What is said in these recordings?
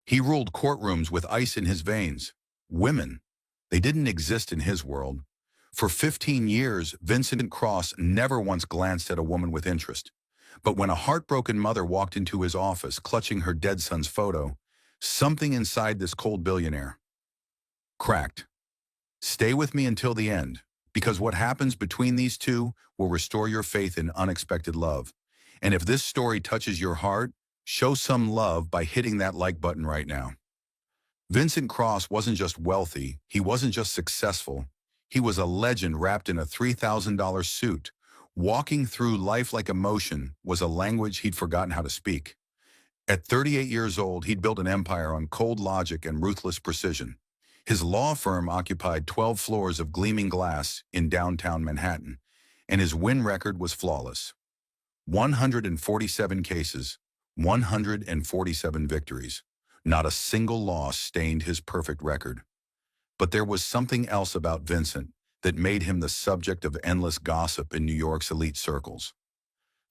He ruled courtrooms with ice in his veins. Women, they didn't exist in his world. For 15 years, Vincent Cross never once glanced at a woman with interest. But when a heartbroken mother walked into his office clutching her dead son's photo, something inside this cold billionaire cracked. Stay with me until the end, because what happens between these two will restore your faith in unexpected love. And if this story touches your heart, show some love by hitting that like button right now. Vincent Cross wasn't just wealthy, he wasn't just successful. He was a legend wrapped in a $3,000 suit. Walking through life like emotion was a language he'd forgotten how to speak. At 38 years old, he'd built an empire on cold logic and ruthless precision. His law firm occupied 12 floors of gleaming glass in downtown Manhattan, and his win record was flawless. 147 cases, 147 victories. Not a single loss stained his perfect record. But there was something else about Vincent that made him the subject of endless gossip in New York's elite circles.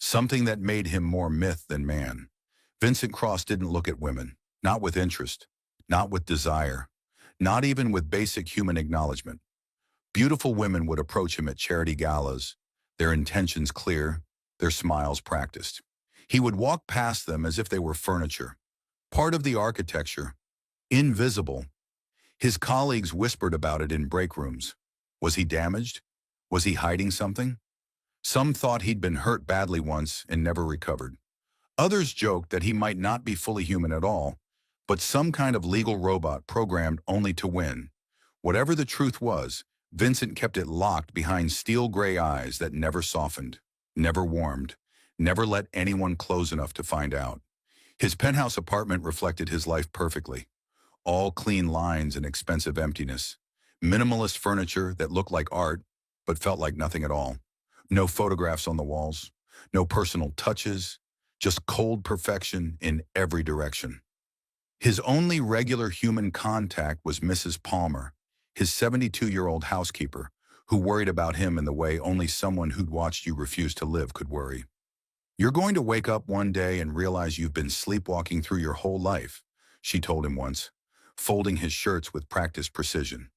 Something that made him more myth than man. Vincent Cross didn't look at women, not with interest, not with desire, not even with basic human acknowledgement. Beautiful women would approach him at charity galas, their intentions clear, their smiles practiced. He would walk past them as if they were furniture, part of the architecture, invisible. His colleagues whispered about it in break rooms. Was he damaged? Was he hiding something? Some thought he'd been hurt badly once and never recovered. Others joked that he might not be fully human at all, but some kind of legal robot programmed only to win. Whatever the truth was, Vincent kept it locked behind steel gray eyes that never softened, never warmed, never let anyone close enough to find out. His penthouse apartment reflected his life perfectly. All clean lines and expensive emptiness. Minimalist furniture that looked like art, but felt like nothing at all. No photographs on the walls, no personal touches, just cold perfection in every direction. His only regular human contact was Mrs. Palmer, his 72-year-old housekeeper, who worried about him in the way only someone who'd watched you refuse to live could worry. "You're going to wake up one day and realize you've been sleepwalking through your whole life," she told him once, folding his shirts with practiced precision.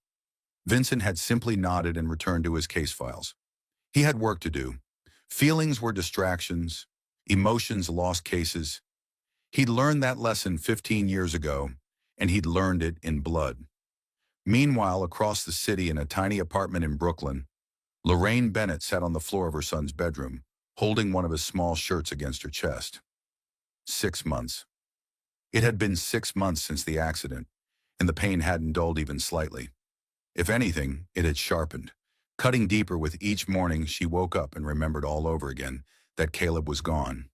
Vincent had simply nodded and returned to his case files. He had work to do. Feelings were distractions, emotions lost cases. He'd learned that lesson 15 years ago, and he'd learned it in blood. Meanwhile, across the city in a tiny apartment in Brooklyn, Lorraine Bennett sat on the floor of her son's bedroom, holding one of his small shirts against her chest. 6 months. It had been 6 months since the accident, and the pain hadn't dulled even slightly. If anything, it had sharpened, cutting deeper with each morning she woke up and remembered all over again that Caleb was gone.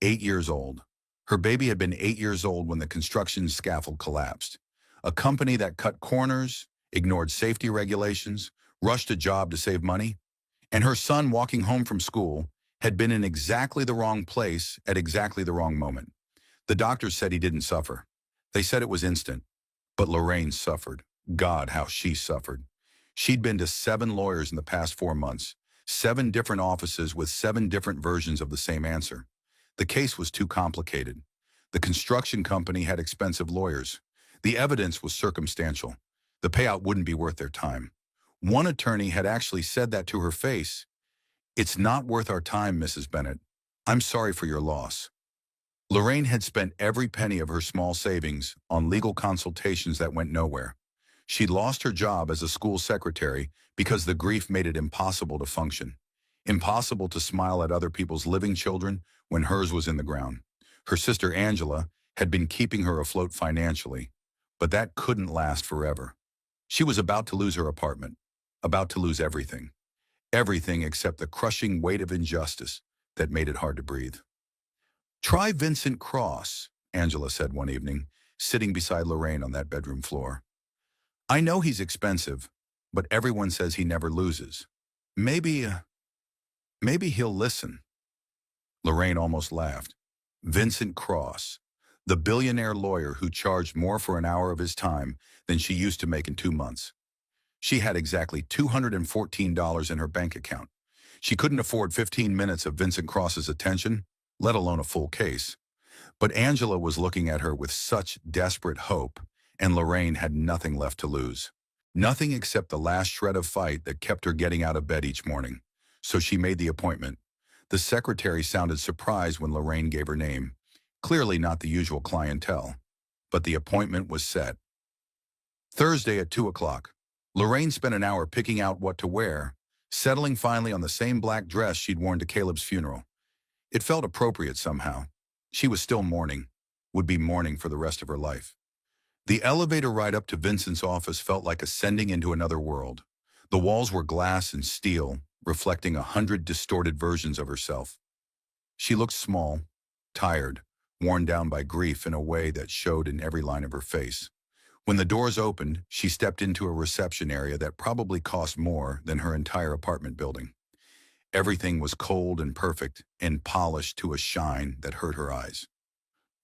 8 years old. Her baby had been 8 years old when the construction scaffold collapsed. A company that cut corners, ignored safety regulations, rushed a job to save money, and her son walking home from school had been in exactly the wrong place at exactly the wrong moment. The doctors said he didn't suffer. They said it was instant. But Lorraine suffered. God, how she suffered. She'd been to 7 lawyers in the past 4 months, 7 different offices with 7 different versions of the same answer. The case was too complicated. The construction company had expensive lawyers. The evidence was circumstantial. The payout wouldn't be worth their time. One attorney had actually said that to her face. "It's not worth our time, Mrs. Bennett. I'm sorry for your loss." Lorraine had spent every penny of her small savings on legal consultations that went nowhere. She'd lost her job as a school secretary because the grief made it impossible to function. Impossible to smile at other people's living children when hers was in the ground. Her sister Angela had been keeping her afloat financially, but that couldn't last forever. She was about to lose her apartment, about to lose everything. Everything except the crushing weight of injustice that made it hard to breathe. "Try Vincent Cross," Angela said one evening, sitting beside Lorraine on that bedroom floor. "I know he's expensive, but everyone says he never loses. Maybe he'll listen." Lorraine almost laughed. Vincent Cross, the billionaire lawyer who charged more for an hour of his time than she used to make in 2 months. She had exactly $214 in her bank account. She couldn't afford 15 minutes of Vincent Cross's attention, let alone a full case. But Angela was looking at her with such desperate hope, and Lorraine had nothing left to lose. Nothing except the last shred of fight that kept her getting out of bed each morning. So she made the appointment. The secretary sounded surprised when Lorraine gave her name. Clearly not the usual clientele. But the appointment was set. Thursday at 2 o'clock. Lorraine spent an hour picking out what to wear, settling finally on the same black dress she'd worn to Caleb's funeral. It felt appropriate somehow. She was still mourning, would be mourning for the rest of her life. The elevator ride up to Vincent's office felt like ascending into another world. The walls were glass and steel, reflecting 100 distorted versions of herself. She looked small, tired, worn down by grief in a way that showed in every line of her face. When the doors opened, she stepped into a reception area that probably cost more than her entire apartment building. Everything was cold and perfect and polished to a shine that hurt her eyes.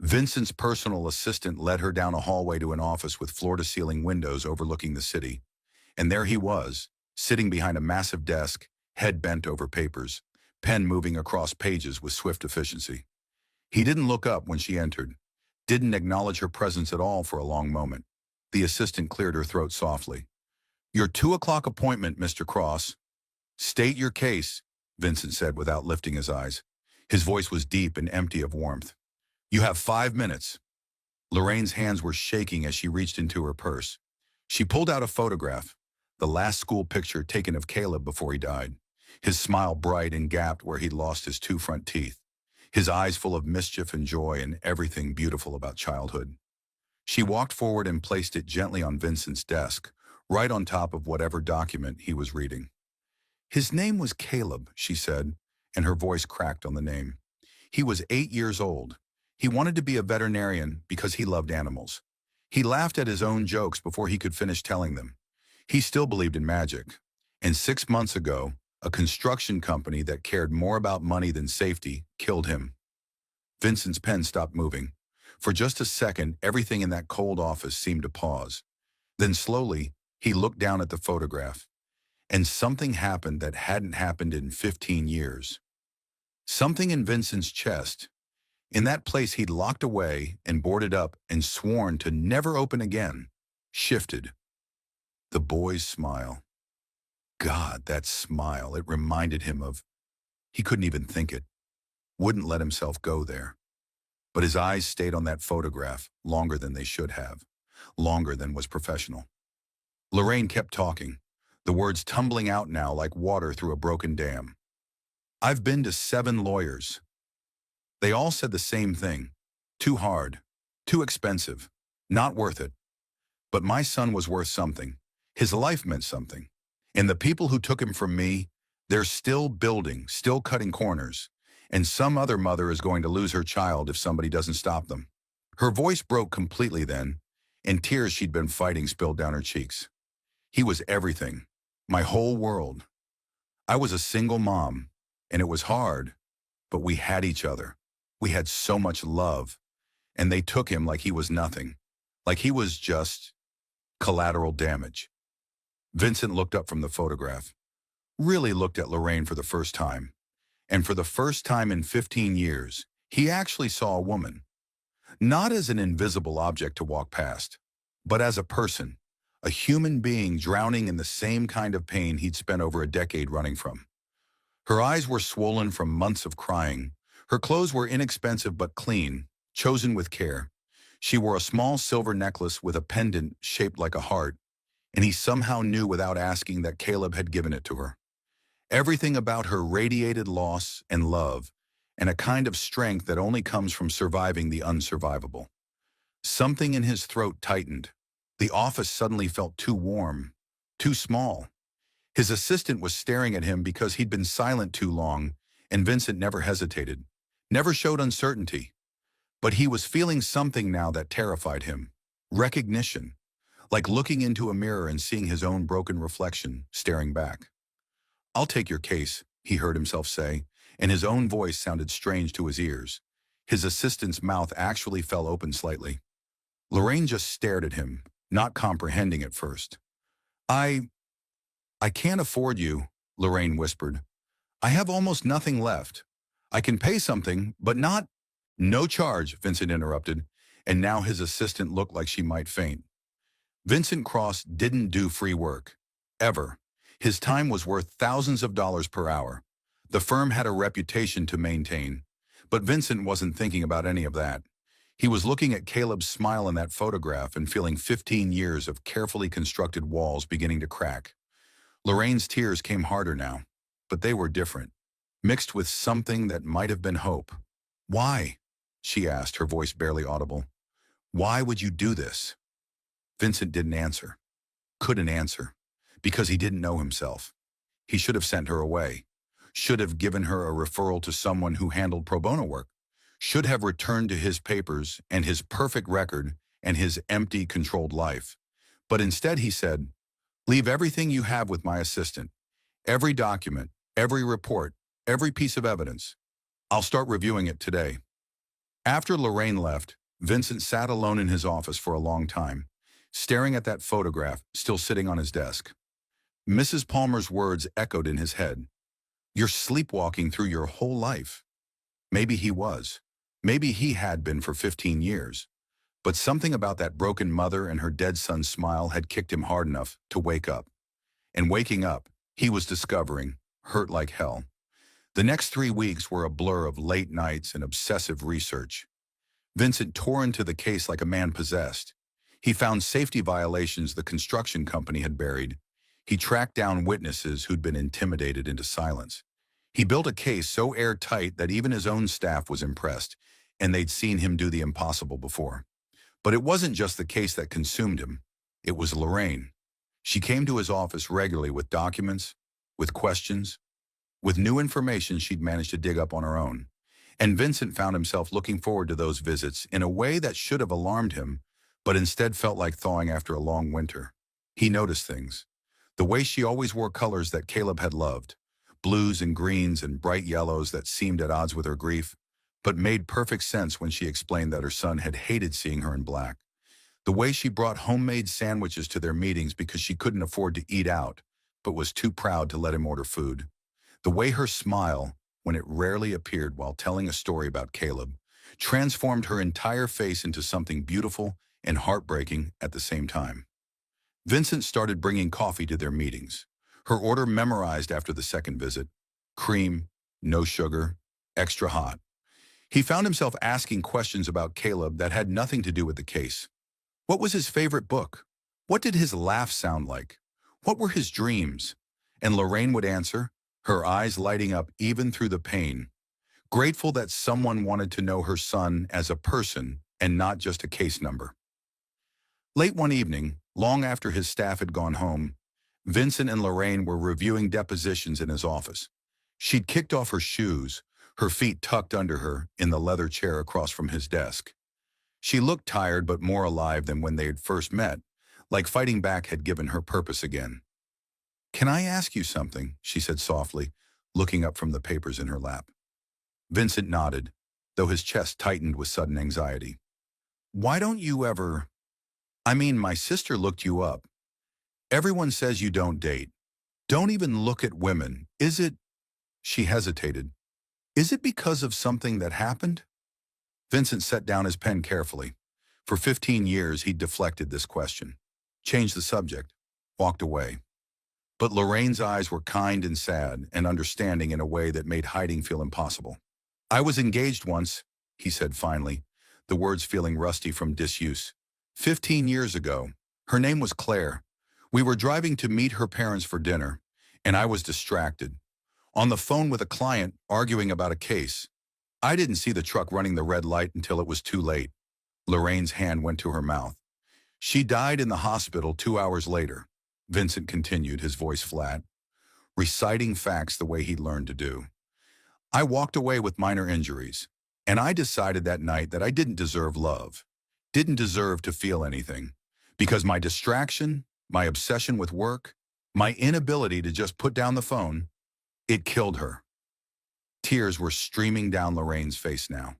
Vincent's personal assistant led her down a hallway to an office with floor-to-ceiling windows overlooking the city. And there he was, sitting behind a massive desk, head bent over papers, pen moving across pages with swift efficiency. He didn't look up when she entered, didn't acknowledge her presence at all for a long moment. The assistant cleared her throat softly. "Your 2 o'clock appointment, Mr. Cross." "State your case," Vincent said without lifting his eyes. His voice was deep and empty of warmth. "You have 5 minutes." Lorraine's hands were shaking as she reached into her purse. She pulled out a photograph, the last school picture taken of Caleb before he died, his smile bright and gapped where he'd lost his 2 front teeth, his eyes full of mischief and joy and everything beautiful about childhood. She walked forward and placed it gently on Vincent's desk, right on top of whatever document he was reading. "His name was Caleb," she said, and her voice cracked on the name. "He was 8 years old. He wanted to be a veterinarian because he loved animals. He laughed at his own jokes before he could finish telling them. He still believed in magic. And 6 months ago, a construction company that cared more about money than safety killed him." Vincent's pen stopped moving. For just a second, everything in that cold office seemed to pause. Then slowly, he looked down at the photograph. And something happened that hadn't happened in 15 years. Something in Vincent's chest, in that place he'd locked away and boarded up and sworn to never open again, shifted. The boy's smile. God, that smile, it reminded him of... He couldn't even think it. Wouldn't let himself go there. But his eyes stayed on that photograph longer than they should have, longer than was professional. Lorraine kept talking, the words tumbling out now like water through a broken dam. "I've been to 7 lawyers. They all said the same thing. Too hard, too expensive, not worth it. But my son was worth something. His life meant something. And the people who took him from me, they're still building, still cutting corners. And some other mother is going to lose her child if somebody doesn't stop them." Her voice broke completely then, and tears she'd been fighting spilled down her cheeks. "He was everything, my whole world. I was a single mom, and it was hard, but we had each other. We had so much love, and they took him like he was nothing, like he was just collateral damage." Vincent looked up from the photograph, really looked at Lorraine for the first time. And for the first time in 15 years, he actually saw a woman. Not as an invisible object to walk past, but as a person, a human being drowning in the same kind of pain he'd spent over a decade running from. Her eyes were swollen from months of crying. Her clothes were inexpensive but clean, chosen with care. She wore a small silver necklace with a pendant shaped like a heart, and he somehow knew without asking that Caleb had given it to her. Everything about her radiated loss and love, and a kind of strength that only comes from surviving the unsurvivable. Something in his throat tightened. The office suddenly felt too warm, too small. His assistant was staring at him because he'd been silent too long, and Vincent never hesitated, never showed uncertainty. But he was feeling something now that terrified him. Recognition, like looking into a mirror and seeing his own broken reflection staring back. "I'll take your case," he heard himself say, and his own voice sounded strange to his ears. His assistant's mouth actually fell open slightly. Lorraine just stared at him, not comprehending at first. I can't afford you," Lorraine whispered. "I have almost nothing left. I can pay something, but not No charge, Vincent interrupted, and now his assistant looked like she might faint. Vincent Cross didn't do free work. Ever. His time was worth thousands of dollars per hour. The firm had a reputation to maintain. But Vincent wasn't thinking about any of that. He was looking at Caleb's smile in that photograph and feeling 15 years of carefully constructed walls beginning to crack. Lorraine's tears came harder now, but they were different, mixed with something that might have been hope. "Why?" she asked, her voice barely audible. "Why would you do this?" Vincent didn't answer. Couldn't answer. Because he didn't know himself. He should have sent her away. Should have given her a referral to someone who handled pro bono work. Should have returned to his papers and his perfect record and his empty, controlled life. But instead he said, "Leave everything you have with my assistant. Every document, every report, every piece of evidence. I'll start reviewing it today." After Lorraine left, Vincent sat alone in his office for a long time, staring at that photograph still sitting on his desk. Mrs. Palmer's words echoed in his head. "You're sleepwalking through your whole life." Maybe he was. Maybe he had been for 15 years. But something about that broken mother and her dead son's smile had kicked him hard enough to wake up. And waking up, he was discovering, hurt like hell. The next 3 weeks were a blur of late nights and obsessive research. Vincent tore into the case like a man possessed. He found safety violations the construction company had buried. He tracked down witnesses who'd been intimidated into silence. He built a case so airtight that even his own staff was impressed, and they'd seen him do the impossible before. But it wasn't just the case that consumed him. It was Lorraine. She came to his office regularly with documents, with questions, with new information she'd managed to dig up on her own. And Vincent found himself looking forward to those visits in a way that should have alarmed him, but instead felt like thawing after a long winter. He noticed things. The way she always wore colors that Caleb had loved, blues and greens and bright yellows that seemed at odds with her grief, but made perfect sense when she explained that her son had hated seeing her in black. The way she brought homemade sandwiches to their meetings because she couldn't afford to eat out, but was too proud to let him order food. The way her smile, when it rarely appeared while telling a story about Caleb, transformed her entire face into something beautiful and heartbreaking at the same time. Vincent started bringing coffee to their meetings. Her order memorized after the second visit: cream, no sugar, extra hot. He found himself asking questions about Caleb that had nothing to do with the case. What was his favorite book? What did his laugh sound like? What were his dreams? And Lorraine would answer, her eyes lighting up even through the pain, grateful that someone wanted to know her son as a person and not just a case number. Late one evening, long after his staff had gone home, Vincent and Lorraine were reviewing depositions in his office. She'd kicked off her shoes, her feet tucked under her in the leather chair across from his desk. She looked tired but more alive than when they had first met, like fighting back had given her purpose again. "Can I ask you something?" she said softly, looking up from the papers in her lap. Vincent nodded, though his chest tightened with sudden anxiety. "Why don't you ever... my sister looked you up. Everyone says you don't date. Don't even look at women. Is it..." She hesitated. "Is it because of something that happened?" Vincent set down his pen carefully. For 15 years, he'd deflected this question, changed the subject, walked away. But Lorraine's eyes were kind and sad and understanding in a way that made hiding feel impossible. "I was engaged once," he said finally, the words feeling rusty from disuse. 15 years ago. Her name was Claire. We were driving to meet her parents for dinner, and I was distracted. On the phone with a client, arguing about a case. I didn't see the truck running the red light until it was too late." Lorraine's hand went to her mouth. "She died in the hospital 2 hours later," Vincent continued, his voice flat, reciting facts the way he'd learned to do. "I walked away with minor injuries, and I decided that night that I didn't deserve love, didn't deserve to feel anything, because my distraction, my obsession with work, my inability to just put down the phone, it killed her." Tears were streaming down Lorraine's face now.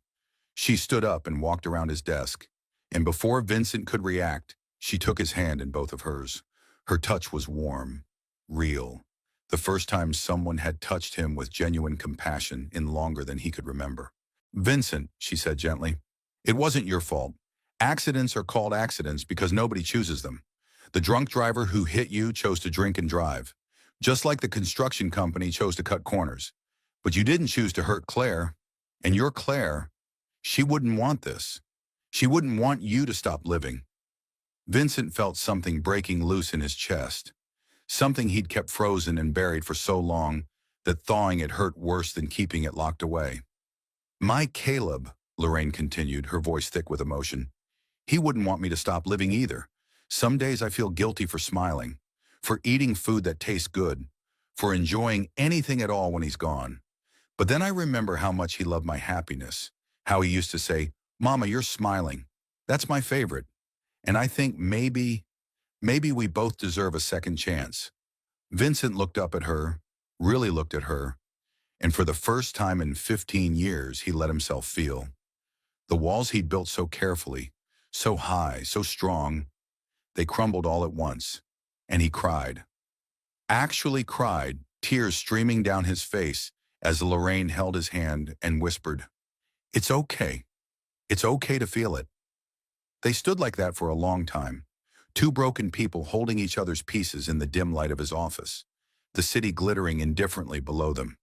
She stood up and walked around his desk, and before Vincent could react, she took his hand in both of hers. Her touch was warm, real, the first time someone had touched him with genuine compassion in longer than he could remember. Vincent, she said gently, it wasn't your fault. Accidents are called accidents because nobody chooses them. The drunk driver who hit you chose to drink and drive, just like the construction company chose to cut corners. But you didn't choose to hurt Claire, and your Claire, she wouldn't want this. She wouldn't want you to stop living. Vincent felt something breaking loose in his chest, something he'd kept frozen and buried for so long that thawing it hurt worse than keeping it locked away. My Caleb, Lorraine continued, her voice thick with emotion, he wouldn't want me to stop living either. Some days I feel guilty for smiling, for eating food that tastes good, for enjoying anything at all when he's gone. But then I remember how much he loved my happiness, how he used to say, Mama, you're smiling. That's my favorite. And I think maybe we both deserve a second chance. Vincent looked up at her, really looked at her, and for the first time in 15 years, he let himself feel. The walls he'd built so carefully, so high, so strong, they crumbled all at once, and he cried. Actually cried, tears streaming down his face as Lorraine held his hand and whispered, It's okay. It's okay to feel it. They stood like that for a long time, two broken people holding each other's pieces in the dim light of his office, the city glittering indifferently below them.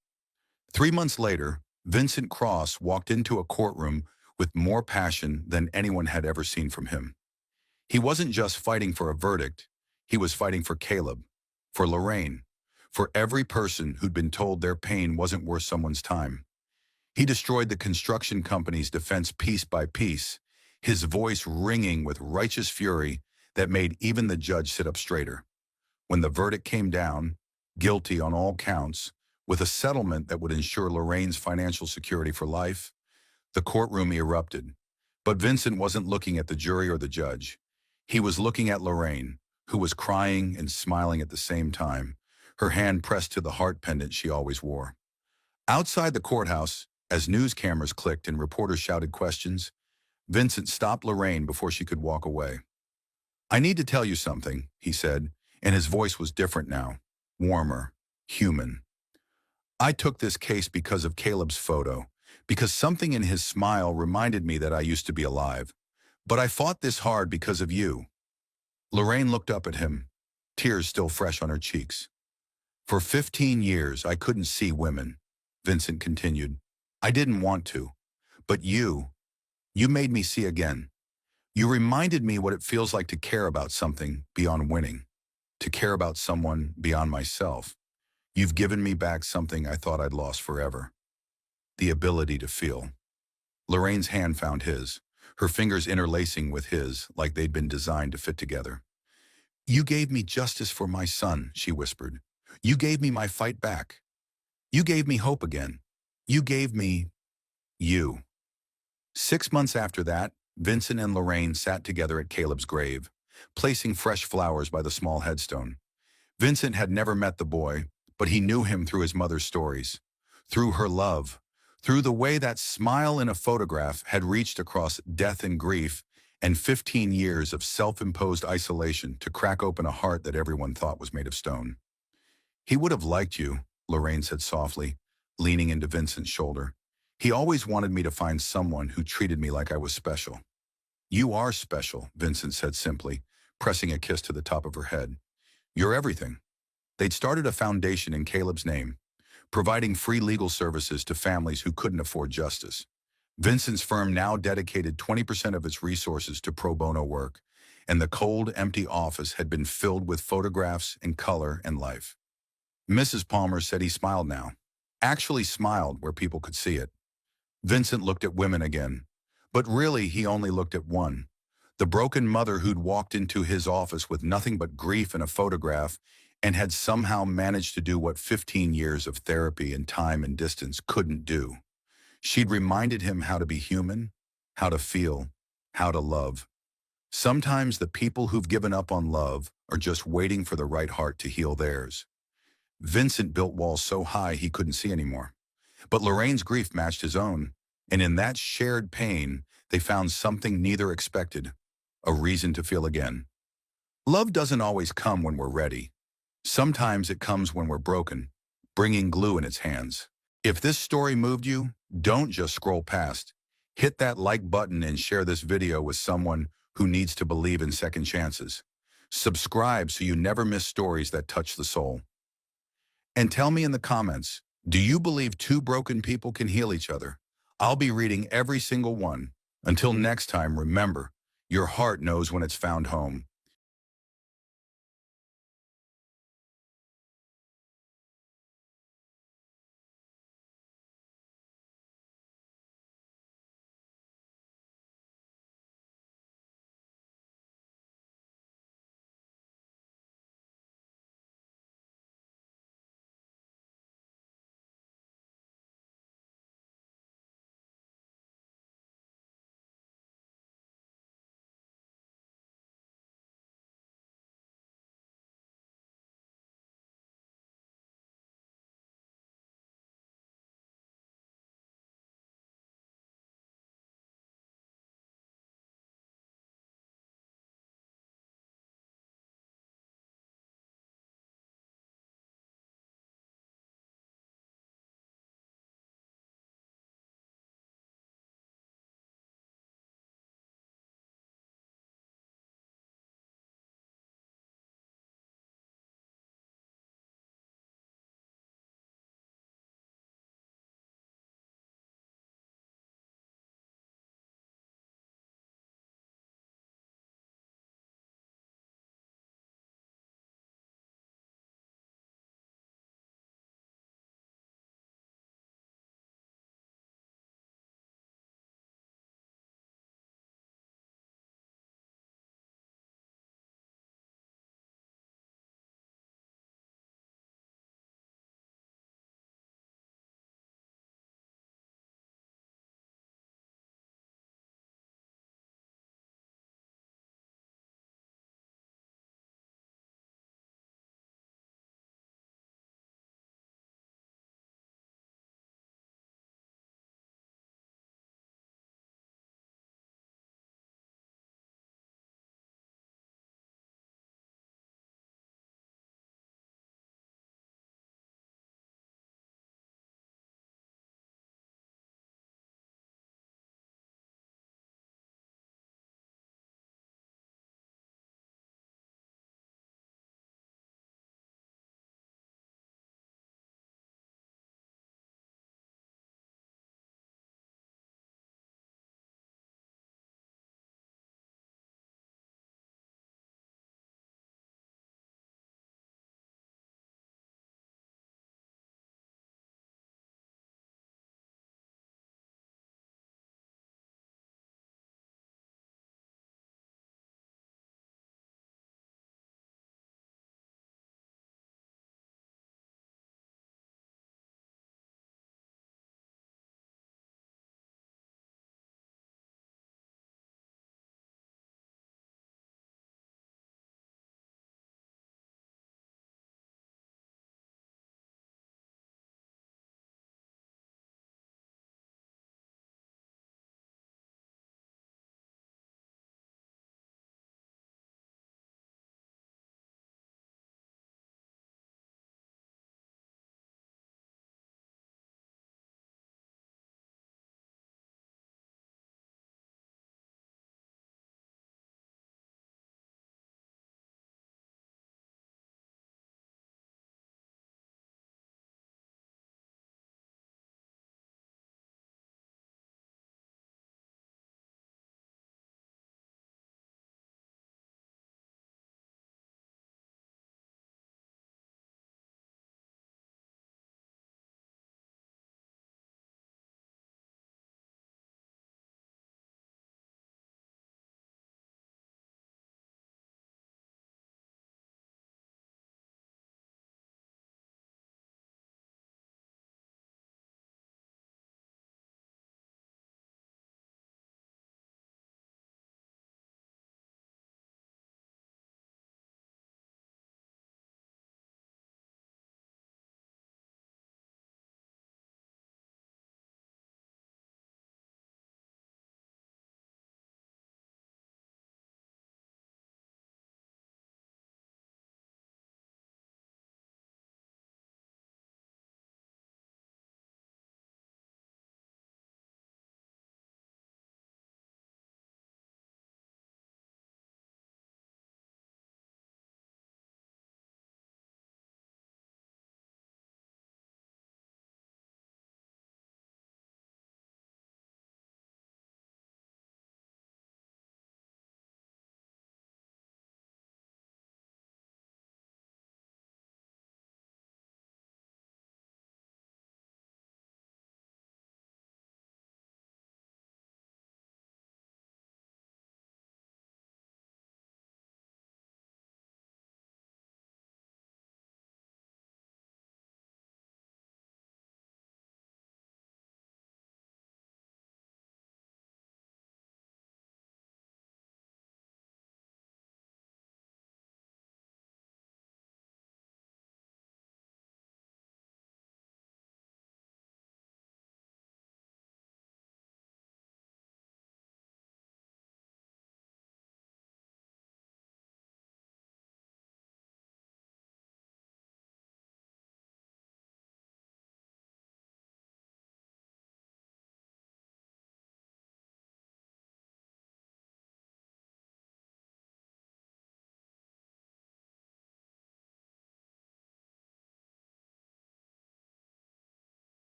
3 months later, Vincent Cross walked into a courtroom with more passion than anyone had ever seen from him. He wasn't just fighting for a verdict, he was fighting for Caleb, for Lorraine, for every person who'd been told their pain wasn't worth someone's time. He destroyed the construction company's defense piece by piece, his voice ringing with righteous fury that made even the judge sit up straighter. When the verdict came down, guilty on all counts, with a settlement that would ensure Lorraine's financial security for life, the courtroom erupted. But Vincent wasn't looking at the jury or the judge. He was looking at Lorraine, who was crying and smiling at the same time, her hand pressed to the heart pendant she always wore. Outside the courthouse, as news cameras clicked and reporters shouted questions, Vincent stopped Lorraine before she could walk away. I need to tell you something, he said, and his voice was different now, warmer, human. I took this case because of Caleb's photo, because something in his smile reminded me that I used to be alive. But I fought this hard because of you. Lorraine looked up at him, tears still fresh on her cheeks. For 15 years, I couldn't see women, Vincent continued. I didn't want to. But you made me see again. You reminded me what it feels like to care about something beyond winning, to care about someone beyond myself. You've given me back something I thought I'd lost forever. The ability to feel. Lorraine's hand found his, her fingers interlacing with his like they'd been designed to fit together. You gave me justice for my son, she whispered. You gave me my fight back. You gave me hope again. You gave me you. 6 months after that, Vincent and Lorraine sat together at Caleb's grave, placing fresh flowers by the small headstone. Vincent had never met the boy, but he knew him through his mother's stories, through her love, through the way that smile in a photograph had reached across death and grief and 15 years of self-imposed isolation to crack open a heart that everyone thought was made of stone. He would have liked you, Lorraine said softly, leaning into Vincent's shoulder. He always wanted me to find someone who treated me like I was special. You are special, Vincent said simply, pressing a kiss to the top of her head. You're everything. They'd started a foundation in Caleb's name, providing free legal services to families who couldn't afford justice. Vincent's firm now dedicated 20% of its resources to pro bono work, and the cold, empty office had been filled with photographs and color and life. Mrs. Palmer said he smiled now, actually smiled where people could see it. Vincent looked at women again, but really he only looked at one, the broken mother who'd walked into his office with nothing but grief and a photograph and had somehow managed to do what 15 years of therapy and time and distance couldn't do. She'd reminded him how to be human, how to feel, how to love. Sometimes the people who've given up on love are just waiting for the right heart to heal theirs. Vincent built walls so high he couldn't see anymore. But Lorraine's grief matched his own, and in that shared pain, they found something neither expected, a reason to feel again. Love doesn't always come when we're ready. Sometimes it comes when we're broken, bringing glue in its hands. If this story moved you, Don't just scroll past. Hit that like button and share this video with someone who needs to believe in second chances. Subscribe so you never miss stories that touch the soul. And tell me in the comments, do you believe two broken people can heal each other? I'll be reading every single one. Until next time, remember, your heart knows when it's found home.